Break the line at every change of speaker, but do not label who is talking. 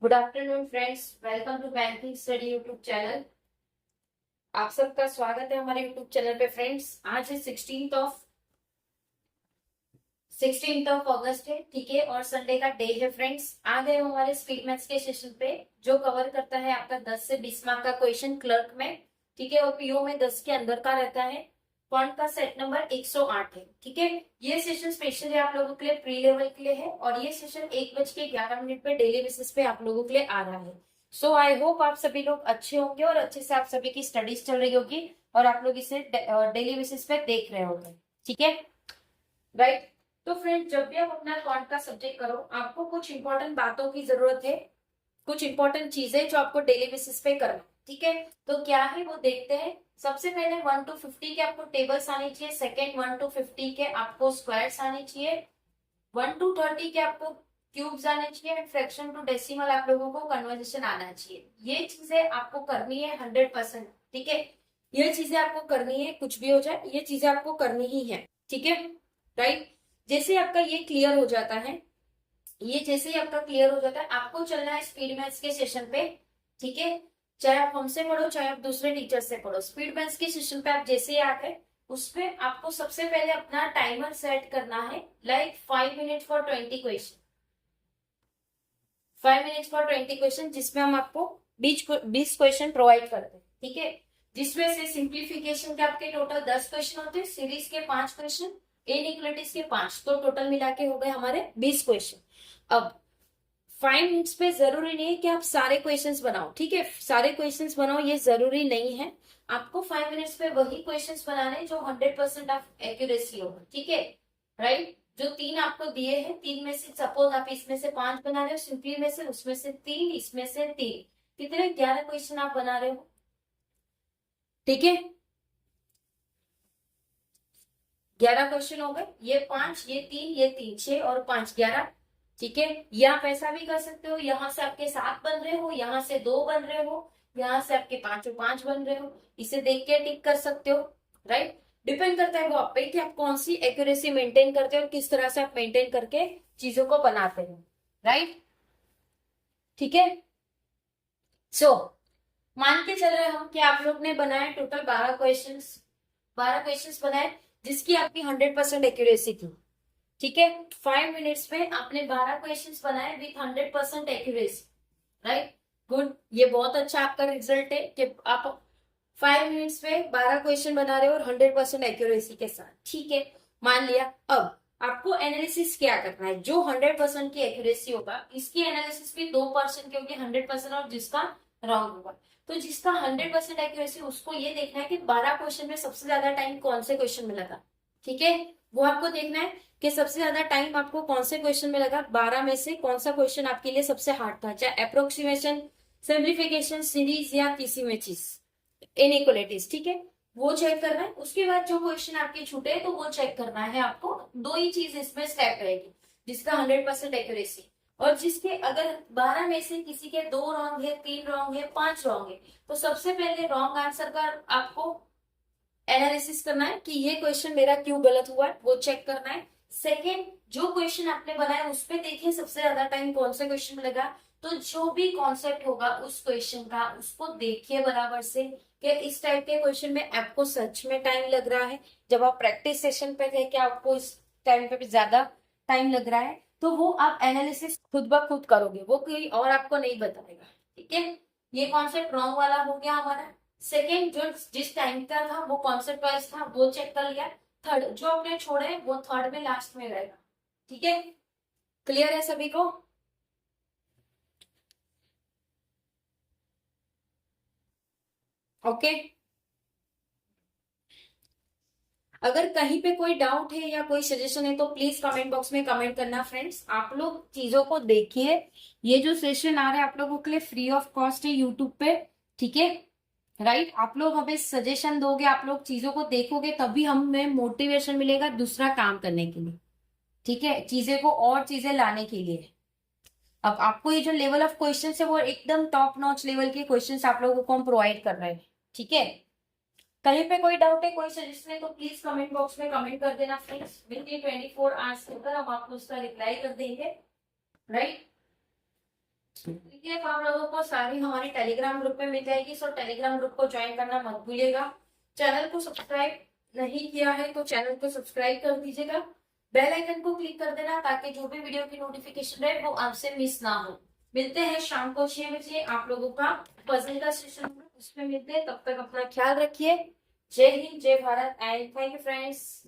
Good afternoon friends, welcome to banking study YouTube channel. आप सबका स्वागत है हमारे यूट्यूब चैनल पे। फ्रेंड्स, आज है 16th ऑफ अगस्त है, ठीक है, और संडे का डे है। फ्रेंड्स, आ गए हम हमारे स्पीड मैथ्स के सेशन पे, जो कवर करता है आपका 10 से 20 मार्क का क्वेश्चन क्लर्क में, ठीक है, और पीओ में 10 के अंदर का रहता है। फॉन्ट का सेट नंबर 108 है, ठीक है। ये सेशन स्पेशल है आप लोगों के लिए, प्री लेवल के लिए है, और ये सेशन 1:11 पे डेली बेसिस पे आप लोगों के लिए आ रहा है। सो आई होप आप सभी लोग अच्छे होंगे और अच्छे से आप सभी की स्टडीज चल रही होगी और आप लोग इसे डेली बेसिस पे देख रहे होंगे, ठीक है, राइट। तो फ्रेंड, जब भी आप अपना क्वांट का सब्जेक्ट करो, आपको कुछ इंपॉर्टेंट बातों की जरूरत है, कुछ इंपॉर्टेंट चीजें जो आपको डेली बेसिस पे करना, ठीक है। तो क्या है वो देखते हैं। सबसे पहले 1 to 50 के आपको टेबल्स आने चाहिए। सेकेंड, 1 to 50 के आपको स्क्वायर्स आने चाहिए। 1 to 30 के आपको क्यूब्स आने चाहिए। एंड फ्रैक्शन टू डेसिमल आप लोगों को कन्वर्जेशन आना चाहिए। ये चीजें आपको करनी है 100%, ठीक है। ये चीजें आपको करनी है, कुछ भी हो जाए, ये चीजें आपको करनी ही है, ठीक है, राइट। जैसे आपका ये क्लियर हो जाता है, ये जैसे ही आपका क्लियर हो जाता है, आपको चलना है स्पीड मैथ्स के सेशन पे, ठीक है। चाहे आप हमसे पढ़ो, चाहे आप दूसरे टीचर से पढ़ो, स्पीड मैथ्स के सेशन पे आप जैसे ही आते, उसपे आपको सबसे पहले अपना टाइमर सेट करना है, like 5 minute for 20 question. 5 minute for 20 question, जिसमें हम आपको 20 क्वेश्चन प्रोवाइड करते हैं, ठीक है। जिसमें से सिंप्लीफिकेशन के आपके टोटल 10 क्वेश्चन होते हैं, सीरीज के 5 क्वेश्चन, इनइक्वालिटीज के 5, तो टोटल मिला के हो गए हमारे 20 क्वेश्चन। अब 5 मिनट्स पे जरूरी नहीं है कि आप सारे क्वेश्चंस बनाओ, ठीक है, सारे क्वेश्चंस बनाओ ये जरूरी नहीं है। आपको 5 मिनट्स पे वही क्वेश्चंस बनाने जो 100% ऑफ एक्यूरेसी हो, ठीक है, राइट। जो 3 आपको दिए हैं, 3 में से सपोज आप इसमें से 5 बना रहे हो, सिंपली में से, उसमें से 3, इसमें से 3, कितने 11 क्वेश्चन आप बना रहे हो, ठीक है। 11 क्वेश्चन हो गए, ये 5, ये 3, ये 3, 6 और 5, 11, ठीक है। या आप ऐसा भी कर सकते हो, यहाँ से आपके 7 बन रहे हो, यहाँ से 2 बन रहे हो, यहाँ से आपके 5 बन रहे हो, इसे देख के टिक कर सकते हो, राइट। डिपेंड करता है वो आप पे कि आप कौन सी एक्यूरेसी मेंटेन करते हो और किस तरह से आप मेंटेन करके चीजों को बनाते हो, राइट, ठीक है। सो मान के चल रहे हम कि आप लोग ने बनाए टोटल 12 क्वेश्चन बनाए, जिसकी आपकी 100% एक्यूरेसी थी, ठीक है। 5 मिनट्स में आपने 12 क्वेश्चंस बनाए विथ 100% एक्यूरेसी, राइट, गुड। ये बहुत अच्छा आपका रिजल्ट है कि आप 5 मिनट्स में 12 क्वेश्चन बना रहे हो और 100% एक्यूरेसी के साथ, ठीक है, मान लिया। अब आपको एनालिसिस क्या करना है, जो 100% की एक्यूरेसी होगा, इसकी एनालिसिस भी 2% की होगी 100%, और जिसका रॉन्ग होगा। तो जिसका 100% एक्यूरेसी, उसको ये देखना है कि 12 क्वेश्चन में सबसे ज्यादा टाइम कौन से क्वेश्चन में लगा, ठीक है, वो आपको देखना है कि सबसे ज्यादा टाइम आपको कौन से क्वेश्चन में लगा। 12 में से कौन सा क्वेश्चन आपके लिए सबसे हार्ड था, चाहे अप्रोक्सीमेशन, सिंप्लीफिकेशन, सीरीज या किसी में चीज, इनइक्वालिटीज, ठीक है, वो चेक करना है। उसके बाद जो क्वेश्चन आपके छूटे तो वो चेक करना है आपको। दो ही चीज इसमें स्टेप रहेगी, जिसका 100% एक्यूरेसी, और जिसके अगर 12 में से किसी के 2 रॉन्ग है, 3 रॉन्ग है, 5 रॉन्ग है, तो सबसे पहले रॉन्ग आंसर का आपको एनालिसिस करना है कि ये क्वेश्चन मेरा क्यों गलत हुआ है, वो चेक करना है। सेकेंड, जो क्वेश्चन आपने बनाया उस पर देखिए सबसे ज्यादा टाइम कौन से क्वेश्चन में लगा, तो जो भी कॉन्सेप्ट होगा उस क्वेश्चन का, उसको देखिए बराबर से कि इस टाइप के क्वेश्चन में आपको सच में टाइम लग रहा है। जब आप प्रैक्टिस सेशन पे थे कि आपको इस टाइम पे भी ज्यादा टाइम लग रहा है, तो वो आप एनालिसिस खुद ब खुद करोगे, वो कोई और आपको नहीं बताएगा, ठीक है। ये कॉन्सेप्ट रॉन्ग वाला हो गया हमारा। सेकेंड, जो जिस टाइम का था वो कॉन्सेप्ट वाइज था, वो चेक कर लिया। थर्ड, जो आपने छोड़े वो थर्ड में लास्ट में रहेगा, ठीक है। क्लियर है सभी को? ओके। अगर कहीं पे कोई डाउट है या कोई सजेशन है तो प्लीज कमेंट बॉक्स में कमेंट करना। फ्रेंड्स, आप लोग चीजों को देखिए, ये जो सेशन आ रहा है आप लोगों के लिए फ्री ऑफ कॉस्ट है यूट्यूब पे, ठीक है, राइट। आप लोग हमें सजेशन दोगे, आप लोग चीजों को देखोगे, तभी हमें मोटिवेशन मिलेगा दूसरा काम करने के लिए, ठीक है, चीजें को और चीजें लाने के लिए। अब आपको ये जो लेवल ऑफ क्वेश्चंस है वो एकदम टॉप नॉच लेवल के क्वेश्चंस आप लोगों को हम प्रोवाइड कर रहे हैं, ठीक है। कहीं पे कोई डाउट है, कोई सजेशन है, तो प्लीज कमेंट बॉक्स में कमेंट कर देना फ्रेंड्स। विद इन 24 आवर्स के अंदर हम आपको उसका रिप्लाई कर देंगे, राइट। PDF आप लोगों को सारी हमारे टेलीग्राम ग्रुप में मिल जाएगी, सो टेलीग्राम ग्रुप को ज्वाइन करना मत भूलिएगा। चैनल को सब्सक्राइब नहीं किया है तो चैनल को सब्सक्राइब कर दीजिएगा, बेल आइकन को क्लिक कर देना ताकि जो भी वीडियो की नोटिफिकेशन रहे वो आपसे मिस ना हो। मिलते हैं शाम को 6 बजे आप लोगों का पजल का सेशन, उसमें मिलते हैं। तब तक अपना ख्याल रखिए। जय हिंद, जय Bharat and thank you friends.